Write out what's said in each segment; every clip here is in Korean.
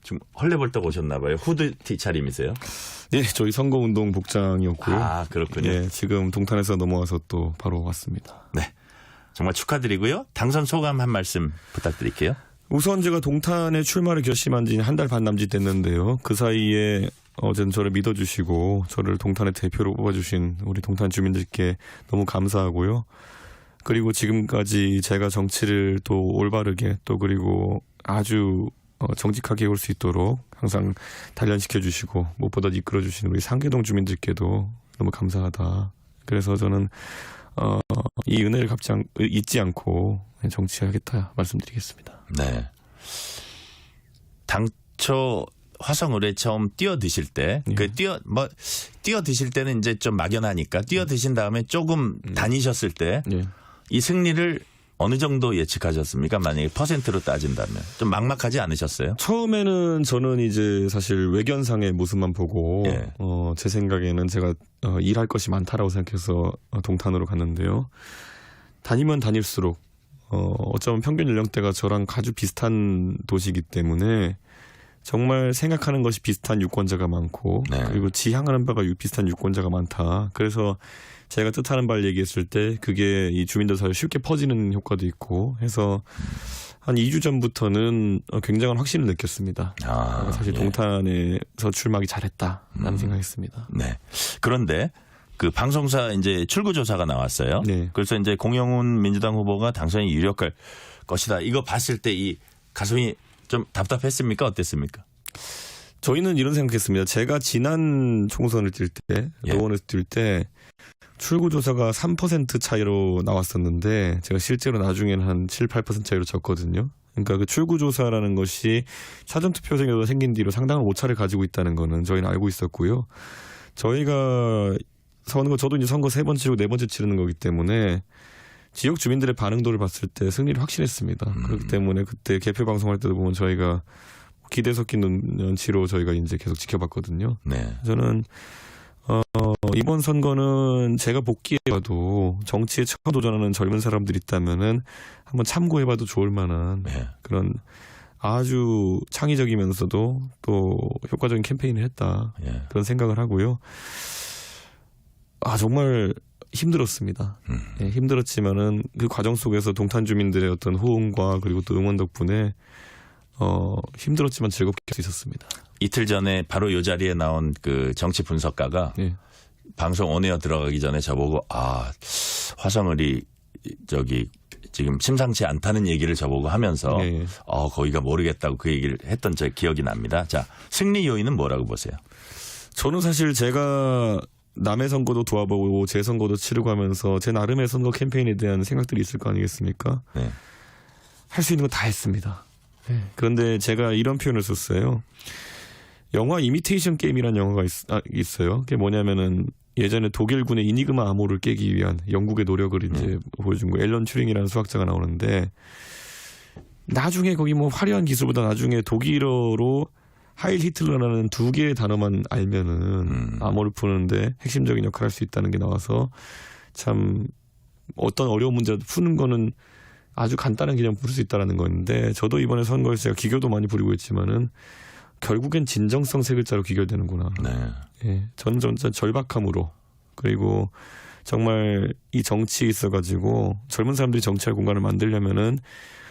좀 헐레벌떡 오셨나 봐요. 후드티 차림이세요? 예, 저희 선거운동 복장이었고요. 아, 그렇군요. 예, 지금 동탄에서 넘어와서 또 바로 왔습니다. 네. 정말 축하드리고요. 당선 소감 한 말씀 부탁드릴게요. 우선 제가 동탄에 출마를 결심한 지 한 달 반 남짓 됐는데요. 그 사이에 어제는 저를 믿어주시고 저를 동탄의 대표로 뽑아주신 우리 동탄 주민들께 너무 감사하고요. 그리고 지금까지 제가 정치를 또 올바르게 또 그리고 아주 정직하게 해올 수 있도록 항상 단련시켜 주시고 무엇보다 이끌어 주시는 우리 상계동 주민들께도 너무 감사하다. 그래서 저는 이 은혜를 잊지 않고 정치하겠다 말씀드리겠습니다. 네. 당초 화성을에 처음 뛰어드실 때, 예. 뛰어드실 때는 이제 좀 막연하니까 뛰어드신 다음에 조금 다니셨을 때 이 예. 승리를 어느 정도 예측하셨습니까? 만약에 퍼센트로 따진다면. 좀 막막하지 않으셨어요? 처음에는 저는 이제 사실 외견상의 모습만 보고 예. 제 생각에는 제가 일할 것이 많다라고 생각해서 동탄으로 갔는데요. 다니면 다닐수록 어쩌면 평균 연령대가 저랑 아주 비슷한 도시이기 때문에 정말 생각하는 것이 비슷한 유권자가 많고 네. 그리고 지향하는 바가 비슷한 유권자가 많다. 그래서 제가 뜻하는 바를 얘기했을 때 그게 이 주민들 사이에 쉽게 퍼지는 효과도 있고 해서 한 2주 전부터는 굉장한 확신을 느꼈습니다. 사실 예. 동탄에서 출마하기 잘했다라는 생각했습니다. 네. 그런데 그 방송사 이제 출구조사가 나왔어요. 네. 그래서 이제 공영훈 민주당 후보가 당선이 유력할 것이다. 이거 봤을 때 이 가슴이 좀 답답했습니까? 어땠습니까? 저희는 이런 생각했습니다. 제가 지난 총선을 뛸 때, 예. 노원에서 뛸 때 출구조사가 3% 차이로 나왔었는데 제가 실제로 나중에는 한 7, 8% 차이로 졌거든요. 그러니까 그 출구조사라는 것이 사전투표제가 생긴 뒤로 상당한 오차를 가지고 있다는 거는 저희는 알고 있었고요. 저희가 저도 이제 선거 3번 치르고 4번째 치르는 거기 때문에 지역 주민들의 반응도를 봤을 때 승리를 확신했습니다. 그렇기 때문에 그때 개표 방송할 때도 보면 저희가 기대 섞인 눈치로 저희가 이제 계속 지켜봤거든요. 네. 저는 이번 선거는 제가 복귀해봐도 정치에 처음 도전하는 젊은 사람들이 있다면은 한번 참고해봐도 좋을 만한 네. 그런 아주 창의적이면서도 또 효과적인 캠페인을 했다. 예. 그런 생각을 하고요. 정말 힘들었습니다. 예, 힘들었지만은 그 과정 속에서 동탄 주민들의 어떤 호응과 그리고 또 응원 덕분에 힘들었지만 즐겁게 할 수 있었습니다. 이틀 전에 바로 이 자리에 나온 그 정치 분석가가 예. 방송 온에어 들어가기 전에 저보고 화성을이 지금 심상치 않다는 얘기를 저보고 하면서 예. 거기가 모르겠다고 그 얘기를 했던 제 기억이 납니다. 자, 승리 요인은 뭐라고 보세요? 저는 사실 제가 남의 선거도 도와보고 제 선거도 치르고 하면서 제 나름의 선거 캠페인에 대한 생각들이 있을 거 아니겠습니까? 네. 할 수 있는 거 다 했습니다. 그런데 제가 이런 표현을 썼어요. 영화 이미테이션 게임이라는 영화가 있어요. 그게 뭐냐면은 예전에 독일군의 이니그마 암호를 깨기 위한 영국의 노력을 이제 보여준 거. 앨런 튜링이라는 수학자가 나오는데 나중에 거기 뭐 화려한 기술보다 나중에 독일어로 하일 히틀러라는 2개의 단어만 알면은 암호를 푸는데 핵심적인 역할을 할 수 있다는 게 나와서 참 어떤 어려운 문제라도 푸는 거는 아주 간단한 개념 부를 수 있다는 건데 저도 이번에 선거에서 제가 기교도 많이 부리고 있지만은 결국엔 진정성 3글자로 귀결되는구나. 네. 예, 저는 진짜 절박함으로 그리고 정말 이 정치에 있어가지고 젊은 사람들이 정치할 공간을 만들려면은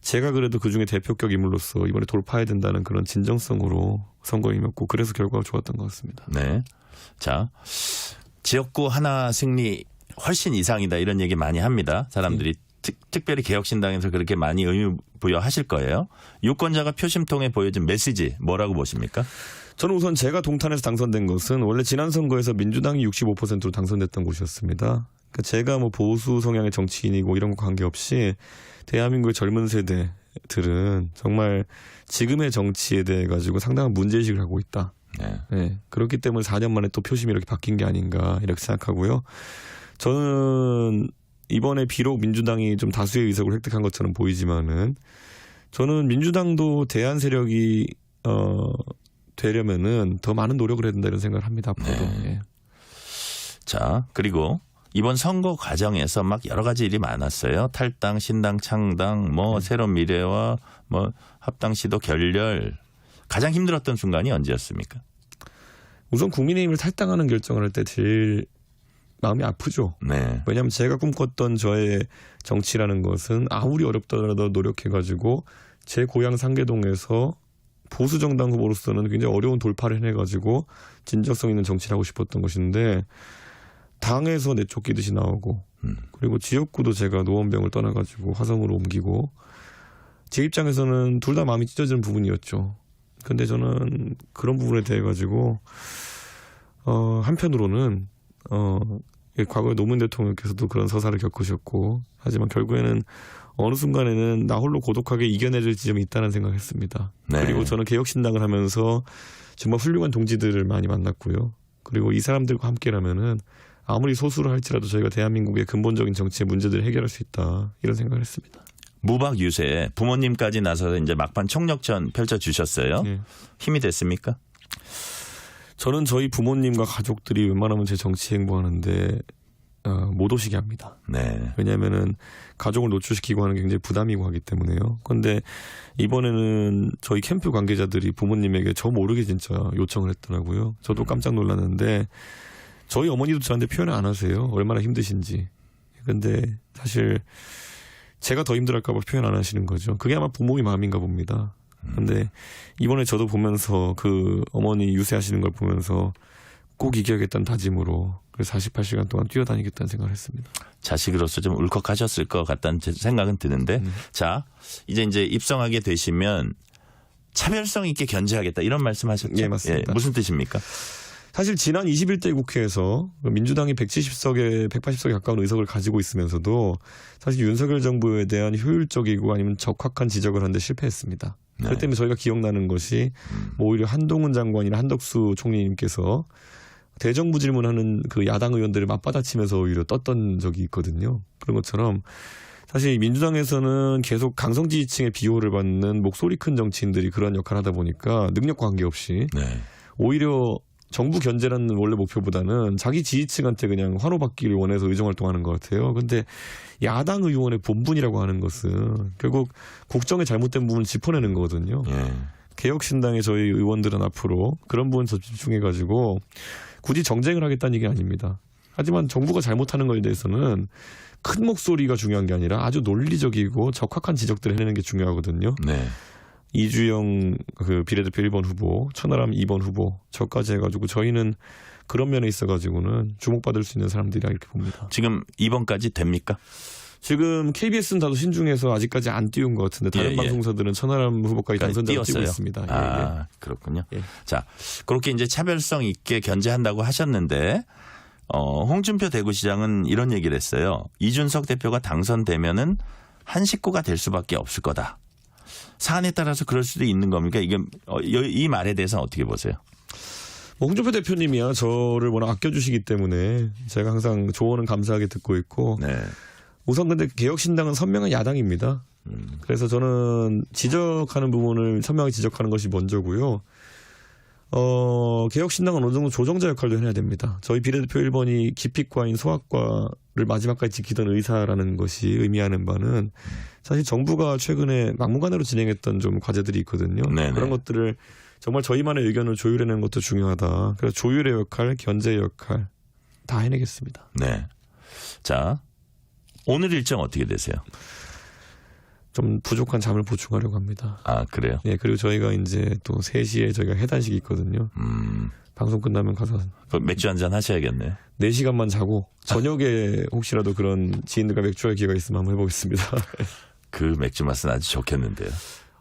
제가 그래도 그중에 대표격 인물로서 이번에 돌파해야 된다는 그런 진정성으로 선거에 임했고 그래서 결과가 좋았던 것 같습니다. 네. 자, 지역구 하나 승리 훨씬 이상이다 이런 얘기 많이 합니다. 사람들이 특별히 개혁신당에서 그렇게 많이 의미부여하실 거예요. 유권자가 표심 통해 보여준 메시지 뭐라고 보십니까? 저는 우선 제가 동탄에서 당선된 것은 원래 지난 선거에서 민주당이 65%로 당선됐던 곳이었습니다. 그러니까 제가 뭐 보수 성향의 정치인이고 이런 거 관계없이 대한민국의 젊은 세대들은 정말 지금의 정치에 대해 가지고 상당한 문제의식을 하고 있다. 네. 네. 그렇기 때문에 4년 만에 또 표심이 이렇게 바뀐 게 아닌가 이렇게 생각하고요. 저는 이번에 비록 민주당이 좀 다수의 의석을 획득한 것처럼 보이지만은 저는 민주당도 대안 세력이 되려면은 더 많은 노력을 해야 된다 이런 생각을 합니다. 앞으로도. 네. 예. 자, 그리고 이번 선거 과정에서 막 여러 가지 일이 많았어요. 탈당, 신당, 창당, 새로운 미래와 합당 시도 결렬. 가장 힘들었던 순간이 언제였습니까? 우선 국민의힘을 탈당하는 결정을 할 때 제일 마음이 아프죠. 네. 왜냐하면 제가 꿈꿨던 저의 정치라는 것은 아무리 어렵더라도 노력해가지고 제 고향 상계동에서 보수 정당 후보로서는 굉장히 어려운 돌파를 해내가지고 진정성 있는 정치를 하고 싶었던 것인데 당에서 내쫓기듯이 나오고 그리고 지역구도 제가 노원병을 떠나가지고 화성으로 옮기고 제 입장에서는 둘 다 마음이 찢어지는 부분이었죠. 근데 저는 그런 부분에 대해 가지고 한편으로는 과거에 노무현 대통령께서도 그런 서사를 겪으셨고 하지만 결국에는 어느 순간에는 나 홀로 고독하게 이겨내릴 지점이 있다는 생각을 했습니다. 네. 그리고 저는 개혁신당을 하면서 정말 훌륭한 동지들을 많이 만났고요. 그리고 이 사람들과 함께라면은 아무리 소수로 할지라도 저희가 대한민국의 근본적인 정치의 문제들을 해결할 수 있다 이런 생각을 했습니다. 무박 유세 부모님까지 나서서 이제 막판 총력전 펼쳐주셨어요. 네. 힘이 됐습니까? 저는 저희 부모님과 가족들이 웬만하면 제 정치 행보하는데 못 오시게 합니다. 네. 왜냐하면은 가족을 노출시키고 하는 게 굉장히 부담이고 하기 때문에요. 그런데 이번에는 저희 캠프 관계자들이 부모님에게 저 모르게 진짜 요청을 했더라고요. 저도 깜짝 놀랐는데 저희 어머니도 저한테 표현을 안 하세요. 얼마나 힘드신지. 근데 사실 제가 더 힘들할까 봐 표현 안 하시는 거죠. 그게 아마 부모의 마음인가 봅니다. 근데 이번에 저도 보면서 그 어머니 유세하시는 걸 보면서 꼭 이겨야겠다는 다짐으로 그래서 48시간 동안 뛰어다니겠다는 생각을 했습니다. 자식으로서 좀 울컥하셨을 것 같다는 생각은 드는데 자 이제 입성하게 되시면 차별성 있게 견제하겠다 이런 말씀하셨죠? 예, 맞습니다. 무슨 뜻입니까? 사실 지난 21대 국회에서 민주당이 170석에 180석에 가까운 의석을 가지고 있으면서도 사실 윤석열 정부에 대한 효율적이고 아니면 적확한 지적을 하는데 실패했습니다. 네. 그렇기 때문에 저희가 기억나는 것이 오히려 한동훈 장관이나 한덕수 총리님께서 대정부 질문하는 그 야당 의원들을 맞받아치면서 오히려 떴던 적이 있거든요. 그런 것처럼 사실 민주당에서는 계속 강성 지지층의 비호를 받는 목소리 큰 정치인들이 그런 역할을 하다 보니까 능력 관계없이 네. 오히려 정부 견제라는 원래 목표보다는 자기 지지층한테 그냥 환호받기를 원해서 의정활동하는 것 같아요. 근데 야당 의원의 본분이라고 하는 것은 결국 국정의 잘못된 부분을 짚어내는 거거든요. 예. 개혁신당의 저희 의원들은 앞으로 그런 부분 집중해가지고 굳이 정쟁을 하겠다는 얘기 아닙니다. 하지만 정부가 잘못하는 것에 대해서는 큰 목소리가 중요한 게 아니라 아주 논리적이고 적확한 지적들을 해내는 게 중요하거든요. 네. 이주영 그 비례대표 1번 후보, 천하람 2번 후보 저까지 해가지고 저희는 그런 면에 있어가지고는 주목받을 수 있는 사람들이라 이렇게 봅니다. 지금 2번까지 됩니까? 지금 KBS는 다소 신중해서 아직까지 안 띄운 것 같은데 다른 예. 방송사들은 천하람 후보까지 당선자가 뛰고 있습니다. 예, 아, 그렇군요. 예. 자, 그렇게 이제 차별성 있게 견제한다고 하셨는데 홍준표 대구시장은 이런 얘기를 했어요. 이준석 대표가 당선되면은 한 식구가 될 수밖에 없을 거다. 사안에 따라서 그럴 수도 있는 겁니까? 이게 이 말에 대해서는 어떻게 보세요? 홍준표 대표님이야 저를 워낙 아껴주시기 때문에 제가 항상 조언은 감사하게 듣고 있고 네. 우선 근데 개혁신당은 선명한 야당입니다. 그래서 저는 지적하는 부분을 선명하게 지적하는 것이 먼저고요. 개혁신당은 어느 정도 조정자 역할도 해야 됩니다. 저희 비례대표 1번이 기픽과인 소아과를 마지막까지 지키던 의사라는 것이 의미하는 바는 사실 정부가 최근에 막무가내로 진행했던 좀 과제들이 있거든요. 네네. 그런 것들을 정말 저희만의 의견을 조율해내는 것도 중요하다. 그래서 조율의 역할, 견제의 역할 다 해내겠습니다. 네. 자, 오늘 일정 어떻게 되세요? 좀 부족한 잠을 보충하려고 합니다. 아, 그래요? 네, 그리고 저희가 이제 또 3시에 저희가 해단식이 있거든요. 방송 끝나면 가서 맥주 한잔 하셔야겠네요. 4시간만 자고 저녁에 혹시라도 그런 지인들과 맥주할 기회가 있으면 한번 해보겠습니다. 그 맥주 맛은 아주 좋겠는데요.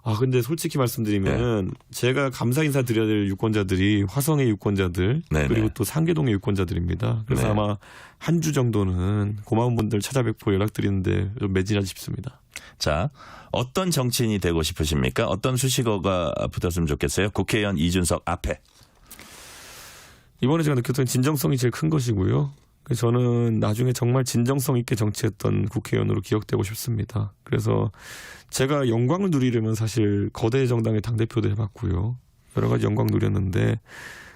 아, 근데 솔직히 말씀드리면은 제가 감사 인사 드려야 될 유권자들이 화성의 유권자들 네네. 그리고 또 상계동의 유권자들입니다. 그래서 네. 아마 한 주 정도는 고마운 분들 찾아뵙고 연락드리는데 좀 매진하지 싶습니다. 자, 어떤 정치인이 되고 싶으십니까? 어떤 수식어가 붙었으면 좋겠어요? 국회의원 이준석 앞에. 이번에 제가 느꼈던 진정성이 제일 큰 것이고요. 저는 나중에 정말 진정성 있게 정치했던 국회의원으로 기억되고 싶습니다. 그래서 제가 영광을 누리려면 사실 거대 정당의 당대표도 해봤고요. 여러 가지 영광 누렸는데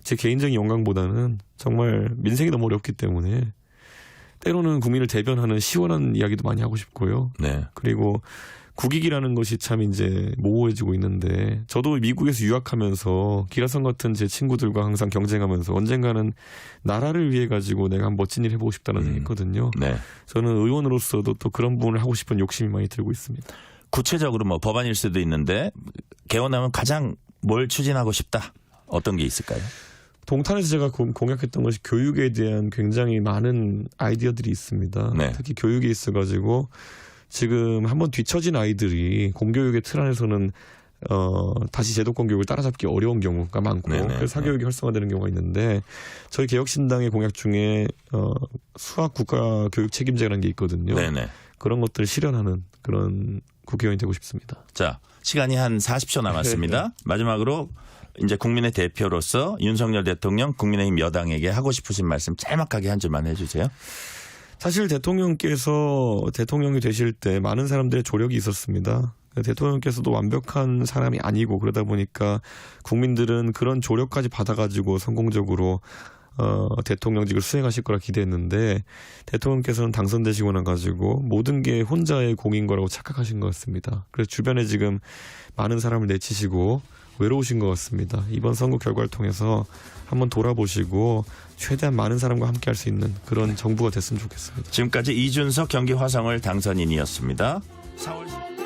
제 개인적인 영광보다는 정말 민생이 너무 어렵기 때문에 때로는 국민을 대변하는 시원한 이야기도 많이 하고 싶고요. 네. 그리고 국익이라는 것이 참 이제 모호해지고 있는데 저도 미국에서 유학하면서 기라성 같은 제 친구들과 항상 경쟁하면서 언젠가는 나라를 위해 가지고 내가 한 멋진 일 해보고 싶다는 생각했거든요. 네. 저는 의원으로서도 또 그런 부분을 하고 싶은 욕심이 많이 들고 있습니다. 구체적으로 뭐 법안일 수도 있는데 개원하면 가장 뭘 추진하고 싶다. 어떤 게 있을까요? 동탄에서 제가 공약했던 것이 교육에 대한 굉장히 많은 아이디어들이 있습니다. 네. 특히 교육에 있어가지고 지금 한번 뒤처진 아이들이 공교육의 틀 안에서는 다시 제도권 교육을 따라잡기 어려운 경우가 많고 네네. 그래서 사교육이 활성화되는 경우가 있는데 저희 개혁신당의 공약 중에 수학 국가 교육 책임제라는 게 있거든요. 네네. 그런 것들을 실현하는 그런 국회의원이 되고 싶습니다. 자, 시간이 한 40초 남았습니다. 마지막으로 이제 국민의 대표로서 윤석열 대통령 국민의힘 여당에게 하고 싶으신 말씀 짤막하게 한 줄만 해주세요. 사실 대통령께서 대통령이 되실 때 많은 사람들의 조력이 있었습니다. 대통령께서도 완벽한 사람이 아니고 그러다 보니까 국민들은 그런 조력까지 받아가지고 성공적으로 대통령직을 수행하실 거라 기대했는데 대통령께서는 당선되시고 나가지고 모든 게 혼자의 공인 거라고 착각하신 것 같습니다. 그래서 주변에 지금 많은 사람을 내치시고 외로우신 것 같습니다. 이번 선거 결과를 통해서 한번 돌아보시고 최대한 많은 사람과 함께 할 수 있는 그런 정부가 됐으면 좋겠습니다. 지금까지 이준석 경기 화성을 당선인이었습니다. 4월